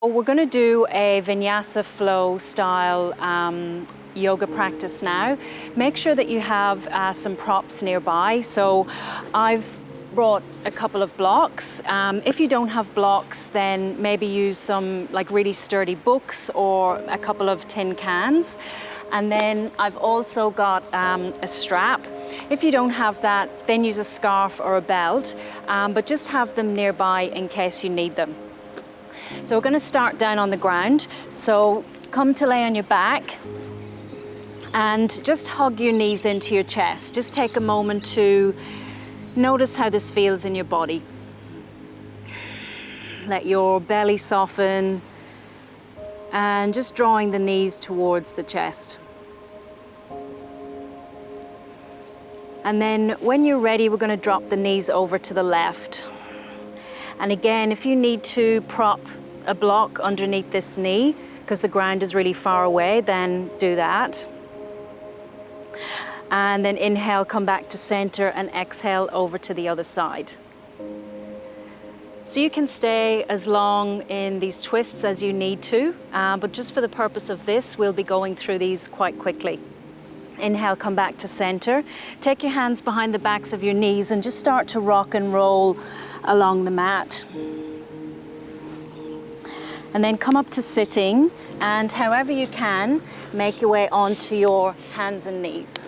We're going to do a Vinyasa flow style yoga practice now. Make sure that you have some props nearby. So I've brought a couple of blocks. If you don't have blocks, then maybe use some like really sturdy books or a couple of tin cans. And then I've also got a strap. If you don't have that, then use a scarf or a belt, but just have them nearby in case you need them. So we're going to start down on the ground. So come to lay on your back and just hug your knees into your chest. Just take a moment to notice how this feels in your body. Let your belly soften and just drawing the knees towards the chest. And then when you're ready, we're going to drop the knees over to the left. And again, if you need to prop a block underneath this knee because the ground is really far away, then do that. And then inhale, come back to center, and exhale over to the other side. So you can stay as long in these twists as you need to, but just for the purpose of this, we'll be going through these quite quickly. Inhale, come back to center. Take your hands behind the backs of your knees and just start to rock and roll along the mat. And then come up to sitting, and however you can, make your way onto your hands and knees.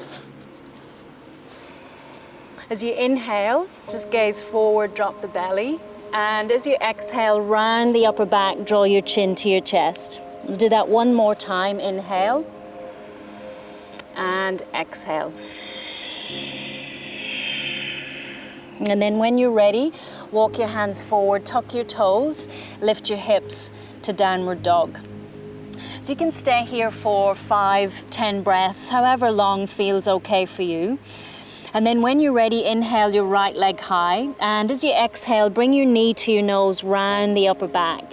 As you inhale, just gaze forward, drop the belly. And as you exhale, round the upper back, draw your chin to your chest. We'll do that one more time. Inhale and exhale. And then when you're ready, walk your hands forward, tuck your toes, lift your hips to downward dog. So you can stay here for 5-10 breaths, however long feels okay for you. And then when you're ready, inhale your right leg high. And as you exhale, bring your knee to your nose, round the upper back.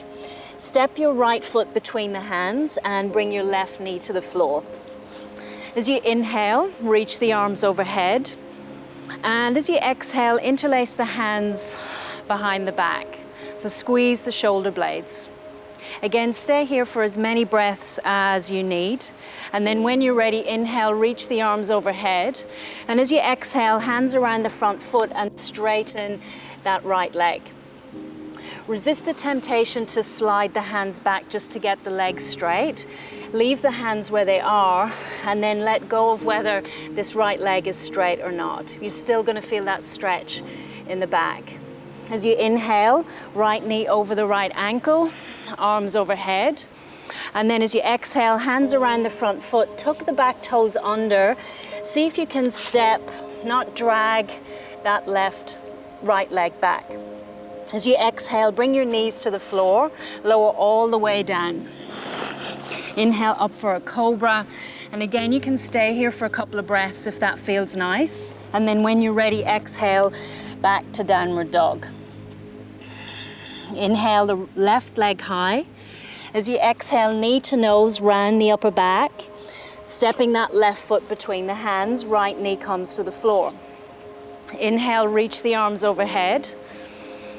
Step your right foot between the hands and bring your left knee to the floor. As you inhale, reach the arms overhead. And as you exhale, interlace the hands behind the back. So squeeze the shoulder blades. Again, stay here for as many breaths as you need. And then when you're ready, inhale, reach the arms overhead. And as you exhale, hands around the front foot and straighten that right leg. Resist the temptation to slide the hands back just to get the legs straight. Leave the hands where they are and then let go of whether this right leg is straight or not. You're still going to feel that stretch in the back. As you inhale, right knee over the right ankle, arms overhead. And then as you exhale, hands around the front foot, tuck the back toes under. See if you can step, not drag that right leg back. As you exhale, bring your knees to the floor, lower all the way down. Inhale up for a cobra. And again, you can stay here for a couple of breaths if that feels nice. And then when you're ready, exhale back to downward dog. Inhale the left leg high. As you exhale, knee to nose, round the upper back. Stepping that left foot between the hands, right knee comes to the floor. Inhale, reach the arms overhead.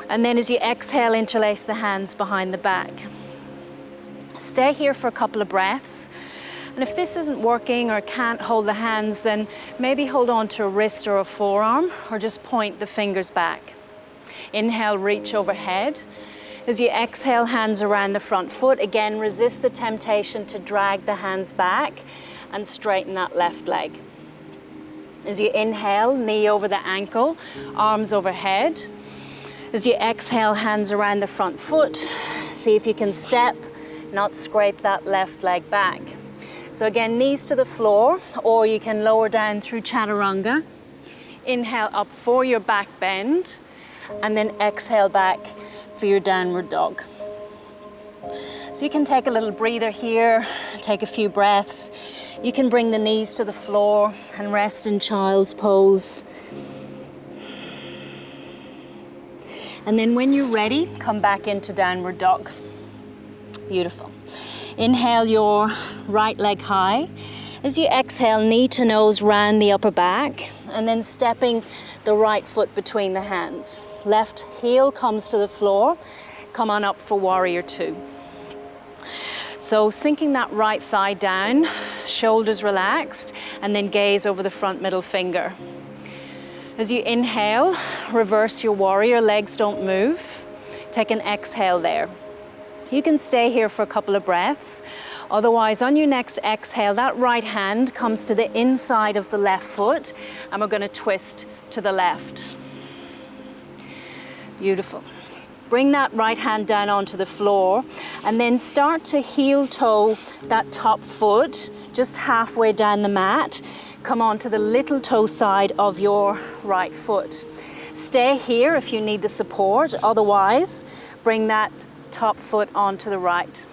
And then as you exhale, interlace the hands behind the back. Stay here for a couple of breaths. And if this isn't working or can't hold the hands, then maybe hold on to a wrist or a forearm or just point the fingers back. Inhale, reach overhead. As you exhale, hands around the front foot. Again, resist the temptation to drag the hands back and straighten that left leg. As you inhale, knee over the ankle, arms overhead. As you exhale, hands around the front foot. See if you can step, not scrape that left leg back. So again, knees to the floor, or you can lower down through chaturanga. Inhale up for your back bend, and then exhale back for your downward dog. So you can take a little breather here, take a few breaths. You can bring the knees to the floor and rest in child's pose. And then when you're ready, come back into downward dog. Beautiful. Inhale your right leg high. As you exhale, knee to nose, round the upper back, and then stepping the right foot between the hands. Left heel comes to the floor. Come on up for warrior two. So sinking that right thigh down, shoulders relaxed, and then gaze over the front middle finger. As you inhale, reverse your warrior, legs don't move. Take an exhale there. You can stay here for a couple of breaths. Otherwise, on your next exhale, that right hand comes to the inside of the left foot, and we're going to twist to the left. Beautiful. Bring that right hand down onto the floor and then start to heel toe that top foot just halfway down the mat. Come onto the little toe side of your right foot. Stay here if you need the support. Otherwise, bring that top foot onto the right.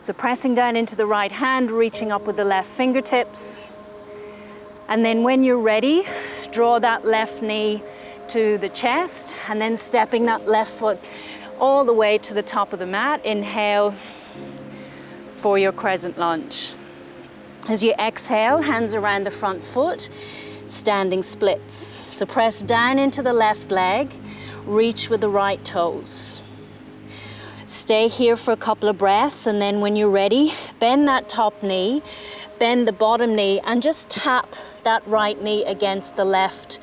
So pressing down into the right hand, reaching up with the left fingertips. And then when you're ready, draw that left knee to the chest and then stepping that left foot all the way to the top of the mat. Inhale for your crescent lunge. As you exhale, hands around the front foot, standing splits. So press down into the left leg, reach with the right toes. Stay here for a couple of breaths, and then when you're ready, bend that top knee, bend the bottom knee, and just tap that right knee against the left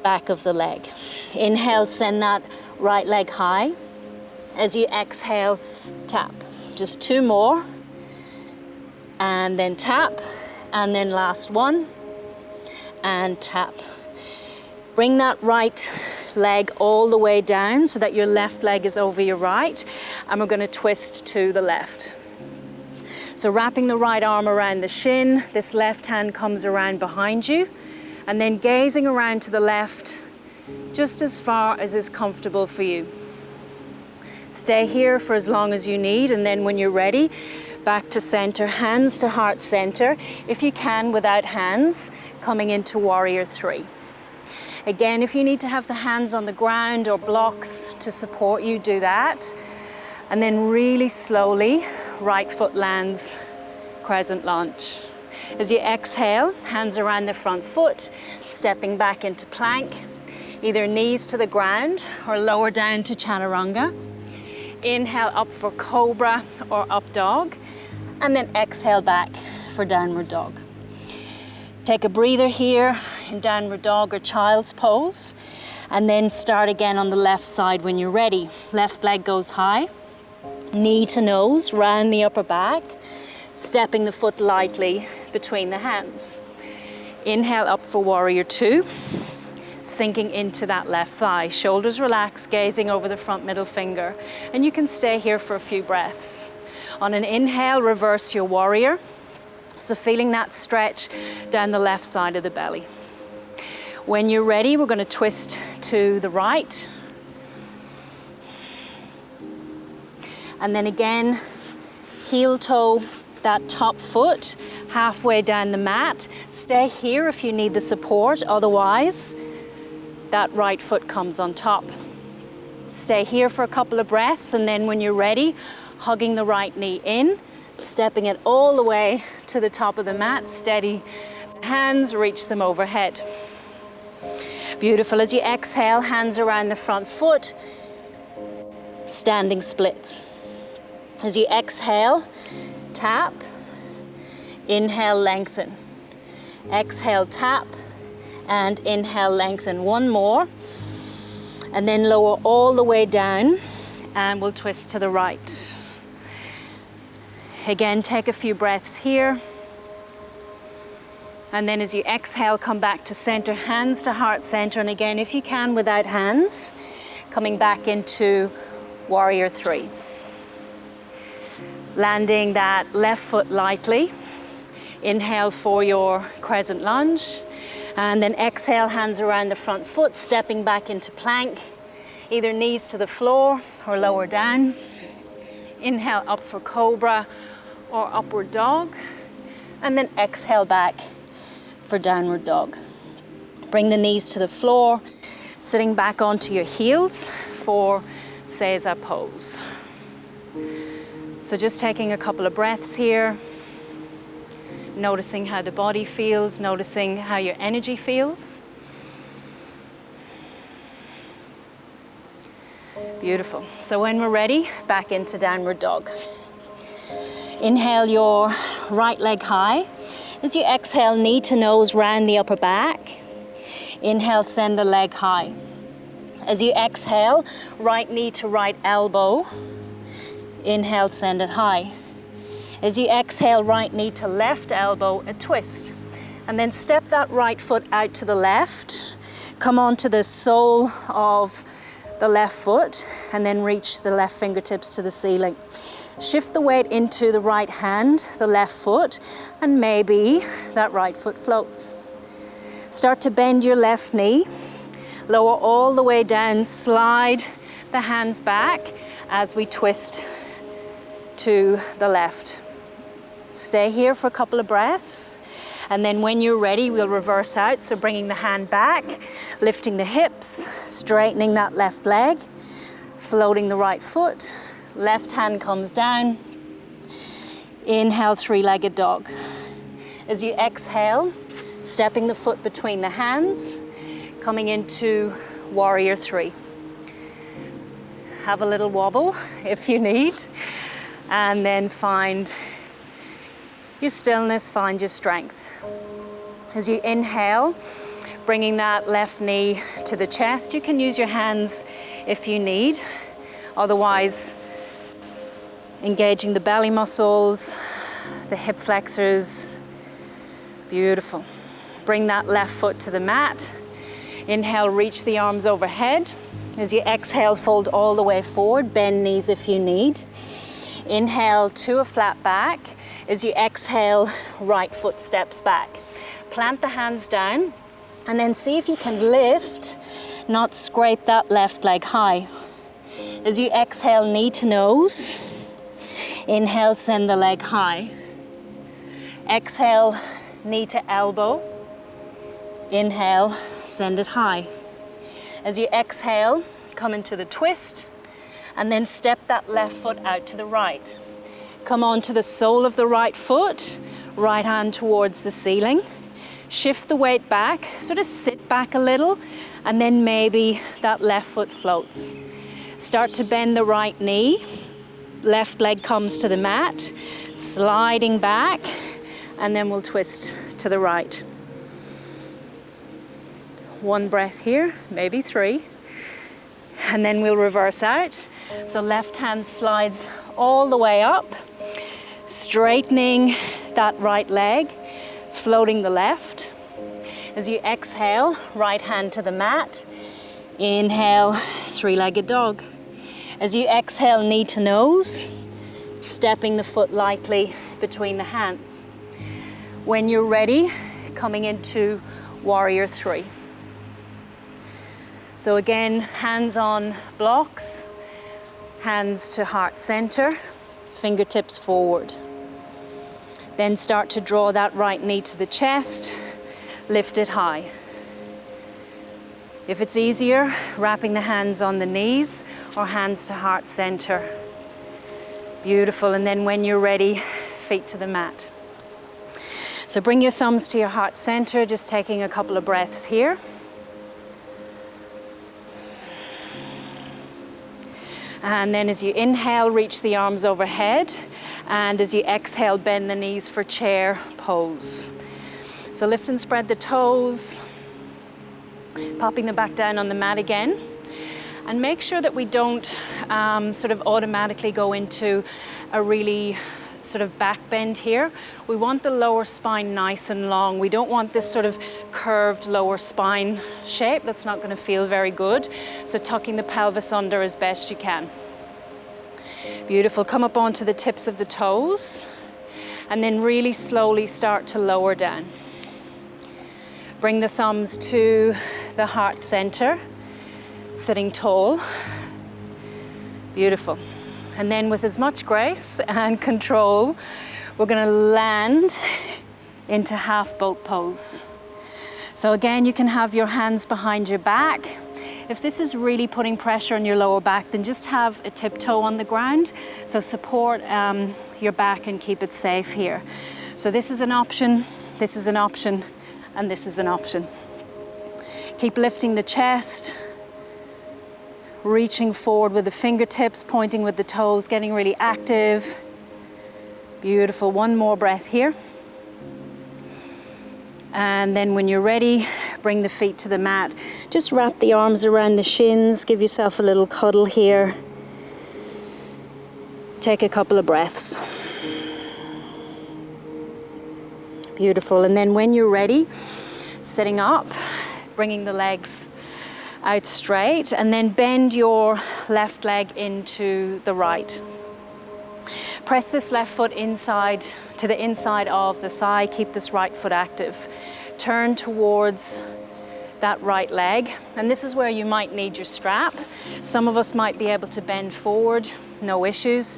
back of the leg. Inhale, send that right leg high. As you exhale, tap. Just two more. And then tap. And then last one. And tap. Bring that right leg all the way down so that your left leg is over your right. And we're going to twist to the left. So wrapping the right arm around the shin, this left hand comes around behind you. And then gazing around to the left, just as far as is comfortable for you. Stay here for as long as you need, and then when you're ready, back to center, hands to heart center. If you can, without hands, coming into warrior three. Again, if you need to have the hands on the ground or blocks to support you, do that. And then really slowly, right foot lands, crescent lunge. As you exhale, hands around the front foot, stepping back into plank, either knees to the ground or lower down to chaturanga. Inhale up for cobra or up dog, and then exhale back for downward dog. Take a breather here in downward dog or child's pose, and then start again on the left side when you're ready. Left leg goes high, knee to nose, round the upper back, stepping the foot lightly between the hands. Inhale up for warrior two, sinking into that left thigh. Shoulders relaxed, gazing over the front middle finger. And you can stay here for a few breaths. On an inhale, reverse your warrior. So feeling that stretch down the left side of the belly. When you're ready, we're going to twist to the right. And then again, heel toe that top foot halfway down the mat. Stay here if you need the support, otherwise that right foot comes on top. Stay here for a couple of breaths, and then when you're ready, hugging the right knee in, stepping it all the way to the top of the mat. Steady hands, reach them overhead. Beautiful. As you exhale, hands around the front foot, standing splits. As you exhale, tap, inhale, lengthen. Exhale, tap, and inhale, lengthen. One more, and then lower all the way down, and we'll twist to the right. Again, take a few breaths here. And then as you exhale, come back to center, hands to heart center. And again, if you can, without hands, coming back into warrior three. Landing that left foot lightly. Inhale for your crescent lunge. And then exhale, hands around the front foot, stepping back into plank. Either knees to the floor or lower down. Inhale up for cobra or upward dog. And then exhale back for downward dog. Bring the knees to the floor, sitting back onto your heels for Seiza pose. So just taking a couple of breaths here, noticing how the body feels, noticing how your energy feels. Beautiful. So when we're ready, back into downward dog. Inhale your right leg high. As you exhale, knee to nose, round the upper back. Inhale, send the leg high. As you exhale, right knee to right elbow. Inhale, send it high. As you exhale, right knee to left elbow, a twist. And then step that right foot out to the left. Come onto the sole of the left foot and then reach the left fingertips to the ceiling. Shift the weight into the right hand, the left foot, and maybe that right foot floats. Start to bend your left knee. Lower all the way down, slide the hands back as we twist to the left. Stay here for a couple of breaths. And then when you're ready, we'll reverse out. So bringing the hand back, lifting the hips, straightening that left leg, floating the right foot. Left hand comes down. Inhale, three-legged dog. As you exhale, stepping the foot between the hands, coming into warrior three. Have a little wobble if you need, and then find your stillness, find your strength. As you inhale, bringing that left knee to the chest. You can use your hands if you need. Otherwise, engaging the belly muscles, the hip flexors. Beautiful. Bring that left foot to the mat. Inhale, reach the arms overhead. As you exhale, fold all the way forward. Bend knees if you need. Inhale to a flat back. As you exhale, right foot steps back. Plant the hands down and then see if you can lift, not scrape that left leg high. As you exhale, knee to nose. Inhale, send the leg high. Exhale, knee to elbow. Inhale, send it high. As you exhale, come into the twist and then step that left foot out to the right. Come onto the sole of the right foot, right hand towards the ceiling. Shift the weight back, sort of sit back a little, and then maybe that left foot floats. Start to bend the right knee. Left leg comes to the mat, sliding back, and then we'll twist to the right. One breath here, maybe three. And then we'll reverse out. So left hand slides all the way up, straightening that right leg, floating the left. As you exhale, right hand to the mat. Inhale, three-legged dog. As you exhale, knee to nose, stepping the foot lightly between the hands. When you're ready, coming into warrior three. So again, hands on blocks, hands to heart center, fingertips forward. Then start to draw that right knee to the chest, lift it high. If it's easier, wrapping the hands on the knees or hands to heart center. Beautiful, and then when you're ready, feet to the mat. So bring your thumbs to your heart center, just taking a couple of breaths here. And then as you inhale, reach the arms overhead. And as you exhale, bend the knees for chair pose. So lift and spread the toes, popping them back down on the mat again. And make sure that we don't sort of automatically go into a really sort of back bend here. We want the lower spine nice and long. We don't want this sort of curved lower spine shape. That's not going to feel very good. So tucking the pelvis under as best you can. Beautiful. Come up onto the tips of the toes and then really slowly start to lower down. Bring the thumbs to the heart center, sitting tall. Beautiful. And then with as much grace and control, we're going to land into half boat pose. So again, you can have your hands behind your back. If this is really putting pressure on your lower back, then just have a tiptoe on the ground. So support your back and keep it safe here. So this is an option, this is an option, and this is an option. Keep lifting the chest, reaching forward with the fingertips, pointing with the toes, getting really active. Beautiful. One more breath here. And then when you're ready, bring the feet to the mat. Just wrap the arms around the shins. Give yourself a little cuddle here. Take a couple of breaths. Beautiful. And then when you're ready, sitting up, bringing the legs out straight, and then bend your left leg into the right. Press this left foot inside to the inside of the thigh. Keep this right foot active. Turn towards that right leg, and this is where you might need your strap. Some of us might be able to bend forward, no issues.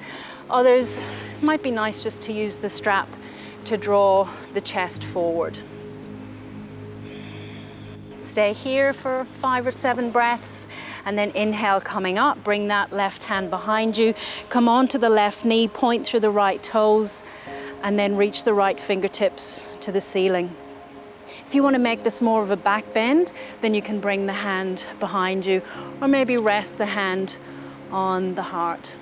Others, might be nice just to use the strap to draw the chest forward. Stay here for 5 or 7 breaths, and then inhale, coming up, bring that left hand behind you, come onto the left knee, point through the right toes, and then reach the right fingertips to the ceiling. If you want to make this more of a back bend, then you can bring the hand behind you, or maybe rest the hand on the heart.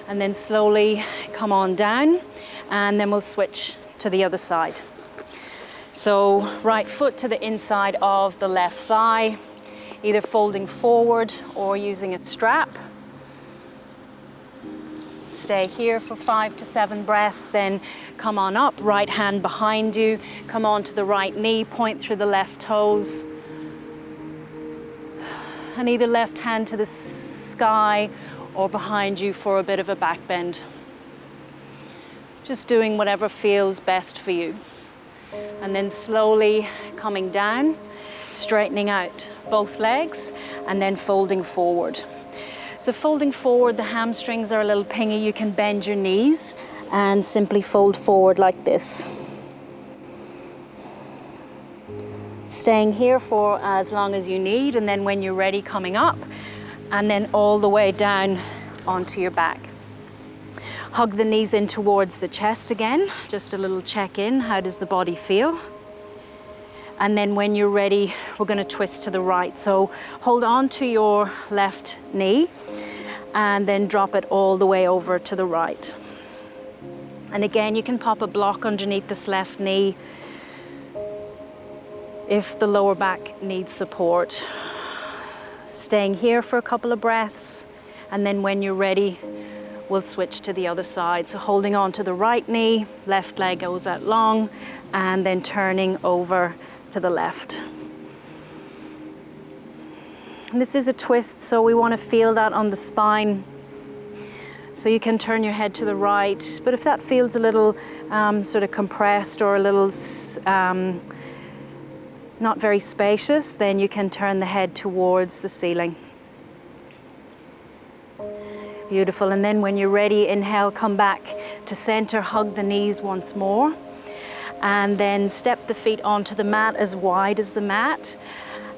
And then slowly come on down, and then we'll switch to the other side. So right foot to the inside of the left thigh, either folding forward or using a strap. Stay here for 5 to 7 breaths, then come on up, right hand behind you, come onto the right knee, point through the left toes, and either left hand to the sky or behind you for a bit of a back bend. Just doing whatever feels best for you. And then slowly coming down, straightening out both legs, and then folding forward. So folding forward, the hamstrings are a little pingy. You can bend your knees and simply fold forward like this. Staying here for as long as you need, and then when you're ready, coming up, and then all the way down onto your back. Hug the knees in towards the chest again, just a little check-in. How does the body feel? And then when you're ready, we're going to twist to the right. So hold on to your left knee and then drop it all the way over to the right. And again, you can pop a block underneath this left knee if the lower back needs support. Staying here for a couple of breaths, and then when you're ready, we'll switch to the other side. So holding on to the right knee, left leg goes out long, and then turning over to the left. And this is a twist, so we want to feel that on the spine. So you can turn your head to the right, but if that feels a little sort of compressed or a little not very spacious, then you can turn the head towards the ceiling. Beautiful. And then when you're ready, inhale, come back to center, hug the knees once more, and then step the feet onto the mat as wide as the mat,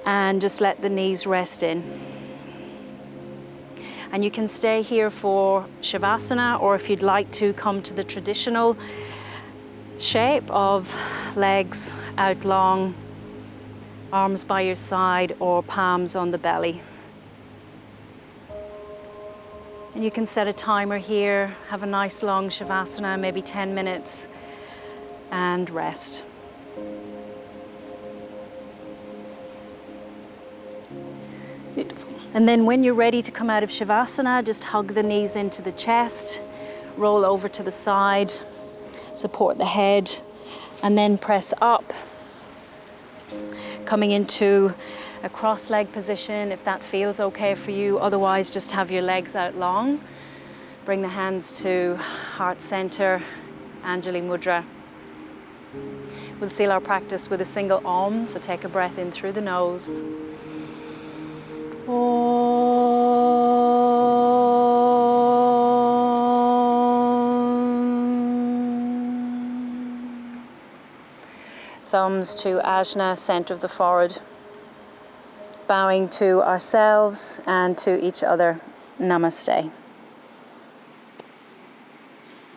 and just let the knees rest in. And you can stay here for Shavasana, or if you'd like to, come to the traditional shape of legs out long, arms by your side, or palms on the belly. And you can set a timer here, have a nice long Shavasana, maybe 10 minutes, and rest. Beautiful. And then when you're ready to come out of Shavasana, just hug the knees into the chest, roll over to the side, support the head, and then press up, coming into a cross-leg position if that feels okay for you. Otherwise, just have your legs out long. Bring the hands to heart center, Anjali Mudra. We'll seal our practice with a single Om, so take a breath in through the nose. Thumbs to Ajna, center of the forehead. Bowing to ourselves and to each other. Namaste.